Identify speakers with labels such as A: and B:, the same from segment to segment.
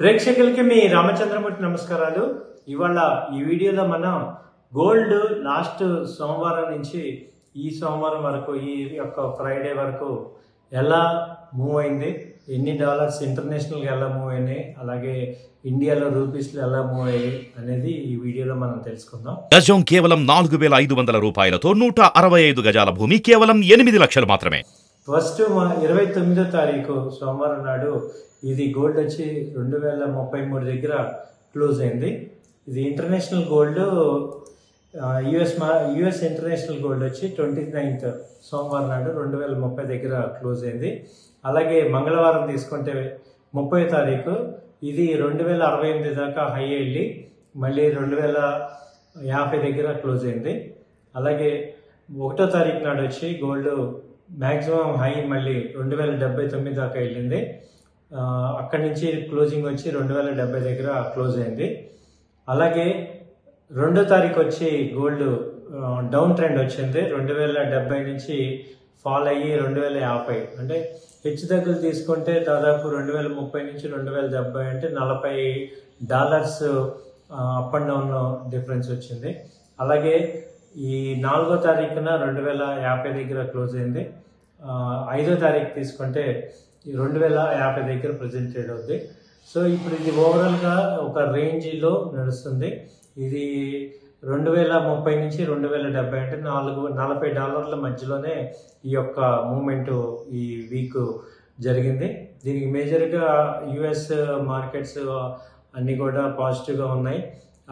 A: ప్రేక్షకులకి మీ రామచంద్రమూర్తి నమస్కారాలు. ఇవాళ ఈ వీడియోలో మనం గోల్డ్ లాస్ట్ సోమవారం నుంచి ఈ సోమవారం వరకు ఈ యొక్క ఫ్రైడే వరకు ఎలా మూవ్ అయింది, ఎన్ని డాలర్స్ ఇంటర్నేషనల్గా ఎలా మూవ్ అయినాయి, అలాగే ఇండియాలో రూపీస్లో ఎలా మూవ్ అయ్యాయి అనేది ఈ వీడియోలో మనం తెలుసుకుందాం.
B: గజం కేవలం 4,500 రూపాయలతో 165 గజాల భూమి కేవలం 8 లక్షలు మాత్రమే.
A: ఫస్ట్ 29వ తారీఖు సోమవారం నాడు ఇది గోల్డ్ వచ్చి 2033 దగ్గర క్లోజ్ అయింది. ఇది international gold US international gold వచ్చి 29th సోమవారం నాడు 2030 దగ్గర క్లోజ్ అయింది. అలాగే మంగళవారం తీసుకుంటే 30వ తారీఖు ఇది 2068 దాకా హై వెళ్ళి మళ్ళీ 2050 దగ్గర క్లోజ్ అయింది. అలాగే 1వ తారీఖు నాడు వచ్చి గోల్డ్ మ్యాక్సిమం హై మళ్ళీ 2079 దాకా వెళ్ళింది. అక్కడి నుంచి క్లోజింగ్ వచ్చి 2070 దగ్గర క్లోజ్ అయింది. అలాగే 2వ తారీఖు వచ్చి గోల్డ్ డౌన్ ట్రెండ్ వచ్చింది. 2070 నుంచి ఫాల్ అయ్యి 2050 అంటే హెచ్చు తగ్గులు తీసుకుంటే దాదాపు 2030 నుంచి 2070 అంటే $40 అప్ అండ్ డౌన్ డిఫరెన్స్ వచ్చింది. అలాగే ఈ 4వ తారీఖున 2050 దగ్గర క్లోజ్ అయింది. 5వ తారీఖు తీసుకుంటే 2050 దగ్గర ప్రజెంట్ ట్రేడ్ అవుతుంది. సో ఇప్పుడు ఇది ఓవరాల్గా ఒక రేంజ్లో నడుస్తుంది. ఇది 2030 నుంచి 2070 అంటే $40 మధ్యలోనే ఈ యొక్క మూమెంట్ ఈ వీక్ జరిగింది. దీనికి మేజర్గా యుఎస్ మార్కెట్స్ అన్నీ కూడా పాజిటివ్గా ఉన్నాయి.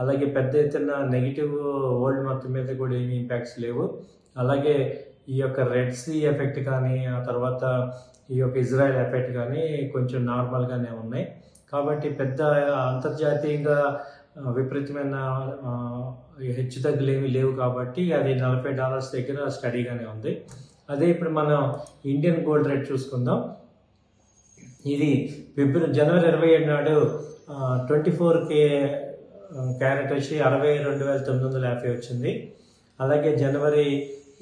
A: అలాగే పెద్ద ఎత్తున నెగిటివ్ వరల్డ్ మొత్తం మీద కూడా ఏమి ఇంపాక్ట్స్ లేవు. అలాగే ఈ యొక్క రెడ్ సీ ఎఫెక్ట్ కానీ ఆ తర్వాత ఈ యొక్క ఇజ్రాయెల్ ఎఫెక్ట్ కానీ కొంచెం నార్మల్గానే ఉన్నాయి. కాబట్టి పెద్ద అంతర్జాతీయంగా విపరీతమైన హెచ్చు తగ్గులు ఏమీ లేవు కాబట్టి అది $40 దగ్గర స్టడీగానే ఉంది. అదే ఇప్పుడు మనం ఇండియన్ గోల్డ్ రేట్ చూసుకుందాం. ఇది జనవరి 27 నాడు 24K క్యారెట్ వచ్చి 62,950 వచ్చింది. అలాగే జనవరి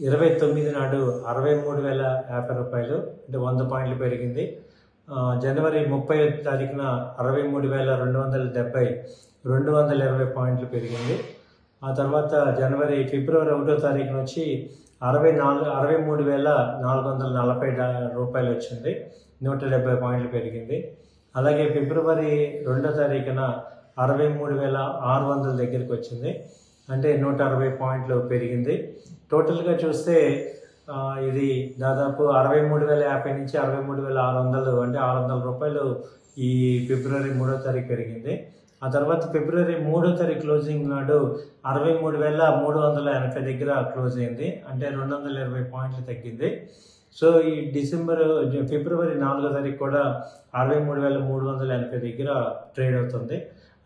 A: 29 నాడు 63,050 రూపాయలు అంటే 100 పాయింట్లు పెరిగింది. జనవరి 30వ తారీఖున 63,270 220 పాయింట్లు పెరిగింది. ఆ తర్వాత ఫిబ్రవరి 1వ తారీఖున వచ్చి 63,440 రూపాయలు వచ్చింది, 170 పాయింట్లు పెరిగింది. అలాగే ఫిబ్రవరి 2వ తారీఖున 63,600 దగ్గరికి వచ్చింది, అంటే 160 పాయింట్లు పెరిగింది. టోటల్గా చూస్తే ఇది దాదాపు 63,050 నుంచి 63,600 అంటే 600 రూపాయలు ఈ ఫిబ్రవరి 3వ తారీఖు పెరిగింది. ఆ తర్వాత ఫిబ్రవరి 3వ తారీఖు క్లోజింగ్ నాడు 63,380 దగ్గర క్లోజ్ అయింది, అంటే 220 పాయింట్లు తగ్గింది. సో ఈ ఫిబ్రవరి 4వ తారీఖు కూడా 63,380 దగ్గర ట్రేడ్ అవుతుంది.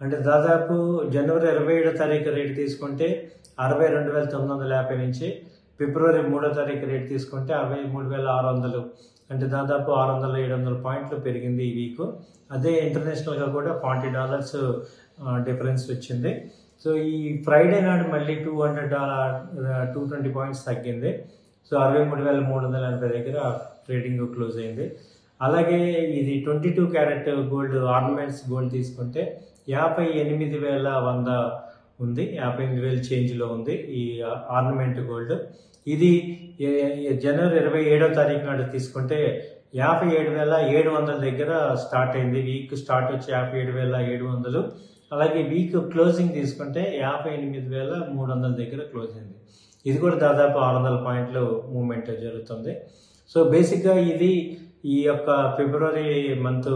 A: అంటే దాదాపు జనవరి 27వ తారీఖు రేటు తీసుకుంటే 62,950 నుంచి ఫిబ్రవరి 3వ తారీఖు రేటు తీసుకుంటే 63,600 అంటే దాదాపు 600-700 పాయింట్లు పెరిగింది ఈ వీక్. అదే ఇంటర్నేషనల్గా కూడా $40 డిఫరెన్స్ వచ్చింది. సో ఈ ఫ్రైడే నాడు మళ్ళీ 220 పాయింట్స్ తగ్గింది. సో 63,380 దగ్గర ట్రేడింగ్ క్లోజ్ అయింది. అలాగే ఇది 22 క్యారెట్ గోల్డ్ ఆర్నమెంట్స్ గోల్డ్ తీసుకుంటే 58,100 ఉంది, 58,000 చేంజ్లో ఉంది ఈ ఆర్నమెంట్ గోల్డ్. ఇది జనవరి 27వ తారీఖు నాడు తీసుకుంటే 57,700 దగ్గర స్టార్ట్ అయింది. వీక్ స్టార్ట్ వచ్చి 57,700. అలాగే వీక్ క్లోజింగ్ తీసుకుంటే 58,300 దగ్గర క్లోజ్ అయింది. ఇది కూడా దాదాపు 600 పాయింట్లు మూమెంట్ జరుగుతుంది. సో బేసిక్గా ఇది ఈ యొక్క ఫిబ్రవరి మంత్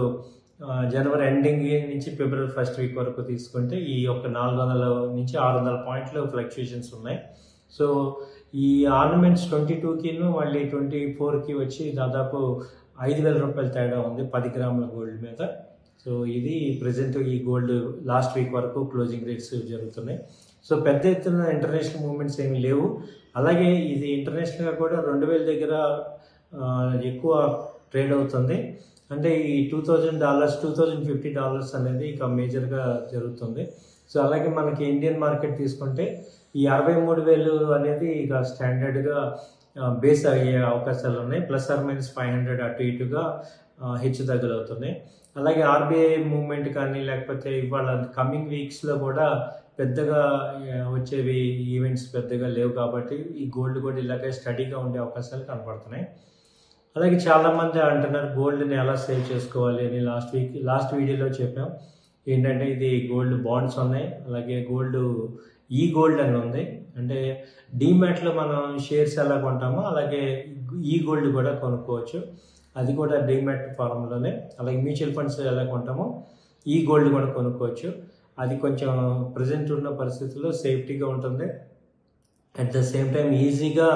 A: జనవరి ఎండింగ్ నుంచి ఫిబ్రవరి ఫస్ట్ వీక్ వరకు తీసుకుంటే ఈ యొక్క 400 నుంచి 600 పాయింట్లు ఫ్లక్చుయేషన్స్ ఉన్నాయి. సో ఈ ఆర్నమెంట్స్ 22కిను మళ్ళీ 24కి వచ్చి దాదాపు 5,000 రూపాయలు తేడా ఉంది 10 గ్రాముల గోల్డ్ మీద. సో ఇది ప్రజెంట్ ఈ గోల్డ్ లాస్ట్ వీక్ వరకు క్లోజింగ్ రేట్స్ జరుగుతున్నాయి. సో పెద్ద ఎత్తున ఇంటర్నేషనల్ మూవ్మెంట్స్ ఏమి లేవు. అలాగే ఇది ఇంటర్నేషనల్గా కూడా 2,000 దగ్గర ఎక్కువ ట్రేడ్ అవుతుంది. అంటే ఈ $2,000 $2,050 అనేది ఇక మేజర్గా జరుగుతుంది. సో అలాగే మనకి ఇండియన్ మార్కెట్ తీసుకుంటే ఈ 63,000 అనేది ఇక స్టాండర్డ్గా బేస్ అయ్యే అవకాశాలు ఉన్నాయి. ±500 అటు ఇటుగా హెచ్చుతగ్గులు అవుతున్నాయి. అలాగే ఆర్బీఐ మూవ్మెంట్ కానీ లేకపోతే ఇవాళ కమింగ్ వీక్స్లో కూడా పెద్దగా వచ్చేవి ఈవెంట్స్ పెద్దగా లేవు కాబట్టి ఈ గోల్డ్ కూడా ఇలాగే స్టడీగా ఉండే అవకాశాలు కనపడుతున్నాయి. అలాగే చాలామంది అంటున్నారు గోల్డ్ని ఎలా సేవ్ చేసుకోవాలి అని. లాస్ట్ వీడియోలో చెప్పాం. ఏంటంటే ఇది గోల్డ్ బాండ్స్ ఉన్నాయి, అలాగే గోల్డ్ అని ఉంది. అంటే డీమ్యాట్లో మనం షేర్స్ ఎలా కొంటామో అలాగే ఈ గోల్డ్ కూడా కొనుక్కోవచ్చు. అది కూడా డీమ్యాట్ ఫారంలోనే. అలాగే మ్యూచువల్ ఫండ్స్ ఎలా కొంటామో ఈ గోల్డ్ కూడా కొనుక్కోవచ్చు. అది కొంచెం ప్రజెంట్ ఉన్న పరిస్థితుల్లో సేఫ్టీగా ఉంటుంది. అట్ ద సేమ్ టైం ఈజీగా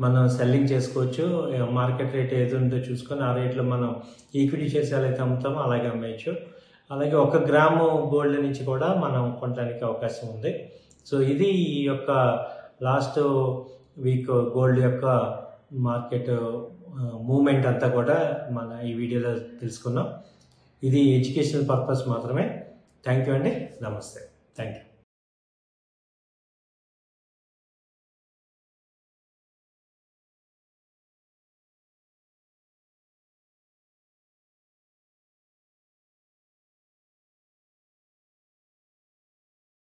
A: మనం సెల్లింగ్ చేసుకోవచ్చు. మార్కెట్ రేట్ ఏది ఉందో చూసుకొని ఆ రేట్లో మనం ఈక్విటీ షేర్స్ ఎలా అయితే అమ్ముతామో అలాగే అమ్మేయచ్చు. అలాగే 1 గ్రాము గోల్డ్ నుంచి కూడా మనం కొనడానికి అవకాశం ఉంది. సో ఇది ఈ యొక్క లాస్ట్ వీక్ గోల్డ్ యొక్క మార్కెట్ మూవ్మెంట్ అంతా కూడా మన ఈ వీడియోలో తెలుసుకున్నాం. ఇది ఎడ్యుకేషనల్ పర్పస్ మాత్రమే. థ్యాంక్ యూ అండి. నమస్తే. Thank you.